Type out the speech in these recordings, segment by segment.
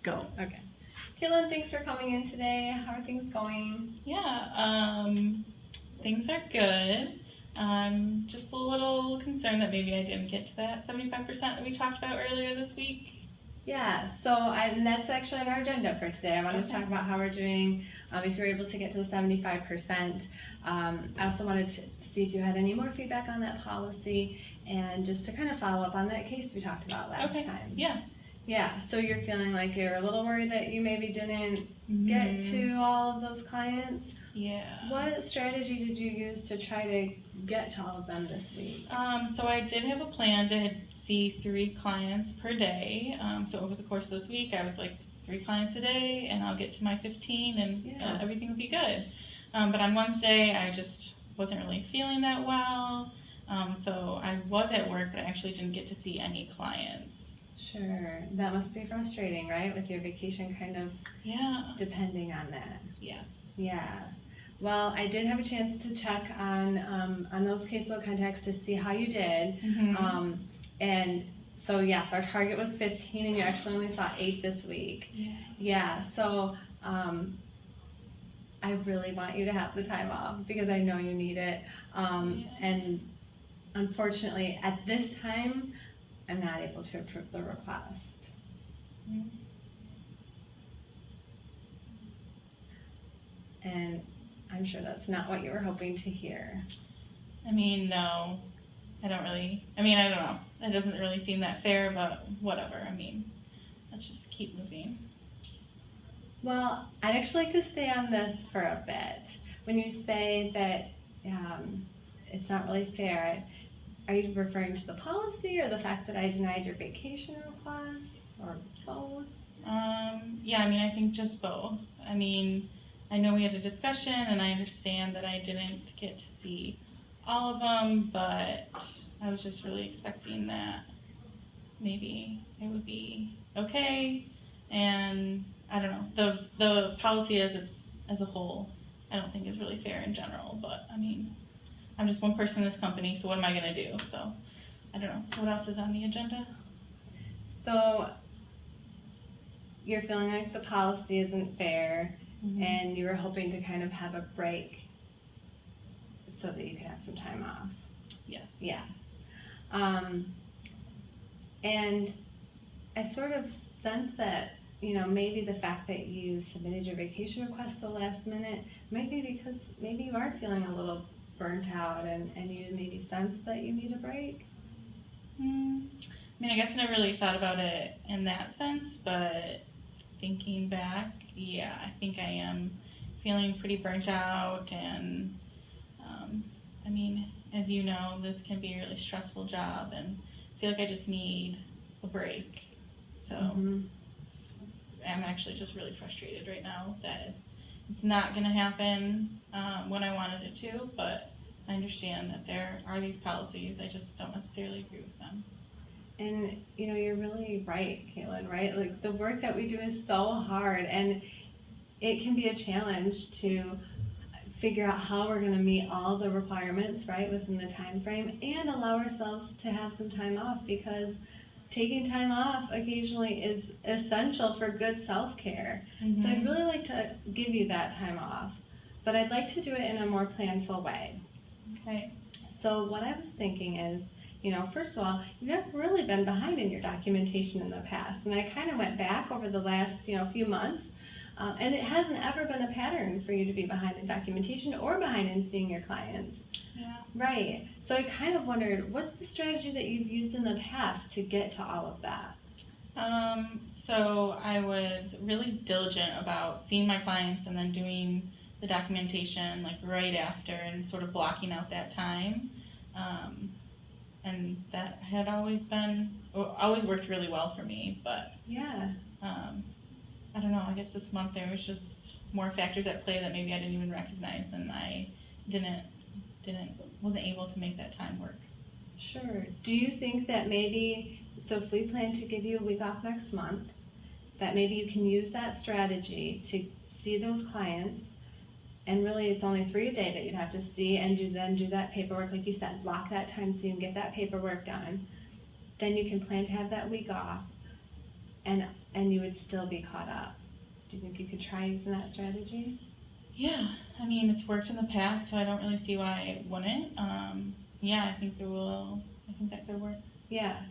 Go. Okay. Kaylin, thanks for coming in today. How are things going? Yeah, things are good. I'm just a little concerned that maybe I didn't get to that 75% that we talked about earlier this week. Yeah, and that's actually on our agenda for today. I wanted to Okay. talk about how we're doing, if you're able to get to the 75%. I also wanted to see if you had any more feedback on that policy and just to kind of follow up on that case we talked about last Okay. time. Yeah. Yeah, so you're feeling like you're a little worried that you maybe didn't get to all of those clients. Yeah. What strategy did you use to try to get to all of them this week? So I did have a plan to see 3 clients per day. So over the course of this week, I was like 3 clients a day, and I'll get to my 15, and everything will be good. But on Wednesday, I just wasn't really feeling that well. So I was at work, but I actually didn't get to see any clients. Sure, that must be frustrating, right? With your vacation kind of depending on that. Yes. Yeah. Well, I did have a chance to check on those caseload contacts to see how you did. And so yes, our target was 15, and you actually only saw 8 this week. Yeah. So I really want you to have the time off because I know you need it. And unfortunately, at this time, I'm not able to approve the request. And I'm sure that's not what you were hoping to hear. I mean, no. I don't know. It doesn't really seem that fair, but whatever. I mean, let's just keep moving. Well, I'd actually like to stay on this for a bit. When you say that it's not really fair, are you referring to the policy or the fact that I denied your vacation request, or both? Yeah, I think just both. I know we had a discussion, and I understand that I didn't get to see all of them, but I was just really expecting that maybe it would be okay. And I don't know, the policy as a whole, I don't think is really fair in general. But I'm just one person in this company, so what am I gonna do? So I don't know. What else is on the agenda? So you're feeling like the policy isn't fair, and you were hoping to kind of have a break so that you could have some time off. Yes. Yes. And I sort of sense that, maybe the fact that you submitted your vacation request so last minute might be because maybe you are feeling a little burnt out and you maybe sense that you need a break. I guess I never really thought about it in that sense, but thinking back, yeah, I think I am feeling pretty burnt out, and as you know, this can be a really stressful job, and I feel like I just need a break. So I'm actually just really frustrated right now that it's not going to happen when I wanted it to, but I understand that there are these policies. I just don't necessarily agree with them. And you're really right, Kaylin, right? Like, the work that we do is so hard, and it can be a challenge to figure out how we're going to meet all the requirements, right, within the time frame, and allow ourselves to have some time off, because taking time off occasionally is essential for good self-care. So I'd really like to give you that time off, but I'd like to do it in a more planful way. Okay. So what I was thinking is, first of all, you've never really been behind in your documentation in the past, and I kind of went back over the last, few months, and it hasn't ever been a pattern for you to be behind in documentation or behind in seeing your clients. Yeah. Right. So I kind of wondered, what's the strategy that you've used in the past to get to all of that? So I was really diligent about seeing my clients and then doing the documentation like right after, and sort of blocking out that time. And that had always worked really well for me, but yeah. I don't know, I guess this month there was just more factors at play that maybe I didn't even recognize, and I wasn't able to make that time work. Sure. Do you think that maybe, so if we plan to give you a week off next month, that maybe you can use that strategy to see those clients, and really it's only 3 a day that you'd have to see, and then do that paperwork, like you said, block that time so you can get that paperwork done. Then you can plan to have that week off, and and you would still be caught up. Do you think you could try using that strategy? Yeah, I mean, it's worked in the past, so I don't really see why it wouldn't. Yeah, I think that could work. Yeah,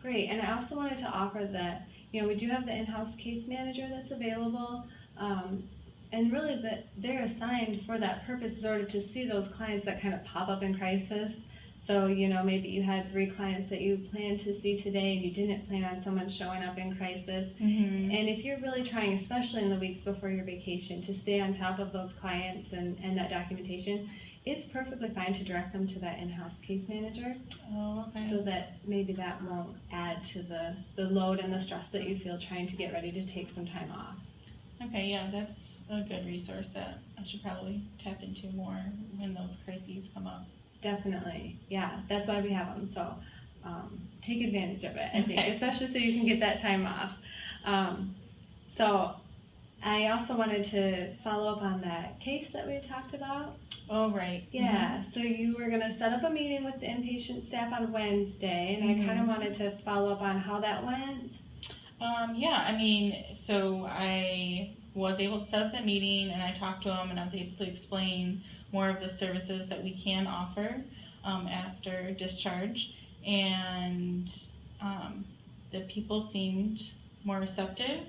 great. And I also wanted to offer that, we do have the in-house case manager that's available. And really they're assigned for that purpose in order to see those clients that kind of pop up in crisis. So, maybe you had 3 clients that you planned to see today and you didn't plan on someone showing up in crisis. Mm-hmm. And if you're really trying, especially in the weeks before your vacation, to stay on top of those clients and that documentation, it's perfectly fine to direct them to that in-house case manager. Oh, okay. So that maybe that won't add to the load and the stress that you feel trying to get ready to take some time off. Okay, yeah, that's a good resource that I should probably tap into more when those crises come up. Definitely, yeah, that's why we have them, so take advantage of it, I think, Okay. especially so you can get that time off. So I also wanted to follow up on that case that we had talked about. Oh, right. Yeah, so you were gonna set up a meeting with the inpatient staff on Wednesday, and I kind of wanted to follow up on how that went. Yeah, I mean, so I was able to set up that meeting and I talked to them and I was able to explain more of the services that we can offer after discharge, and the people seemed more receptive.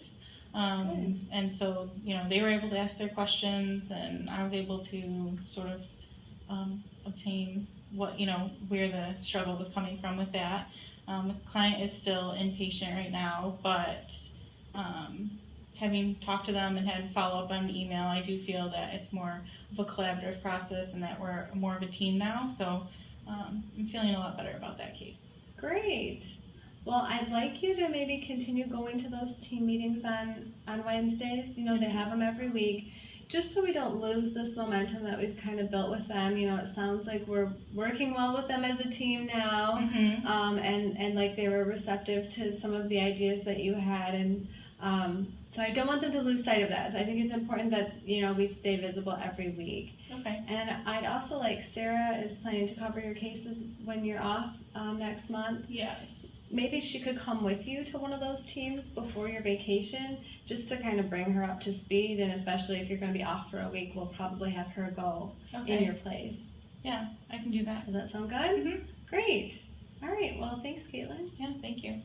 And so, they were able to ask their questions and I was able to sort of obtain what, where the struggle was coming from with that. The client is still inpatient right now, but having talked to them and had follow up on email, I do feel that it's more of a collaborative process and that we're more of a team now. So I'm feeling a lot better about that case. Great. Well, I'd like you to maybe continue going to those team meetings on Wednesdays. They have them every week, just so we don't lose this momentum that we've kind of built with them. It sounds like we're working well with them as a team now, Mm-hmm. and like they were receptive to some of the ideas that you had, and so I don't want them to lose sight of that. So I think it's important that we stay visible every week. Okay. And I'd also like Sarah is planning to cover your cases when you're off next month. Yes. Maybe she could come with you to one of those teams before your vacation, just to kind of bring her up to speed, and especially if you're going to be off for a week, we'll probably have her go in your place. Yeah, I can do that. Does that sound good? Mm-hmm. Great. All right, well, thanks, Caitlin. Yeah, thank you.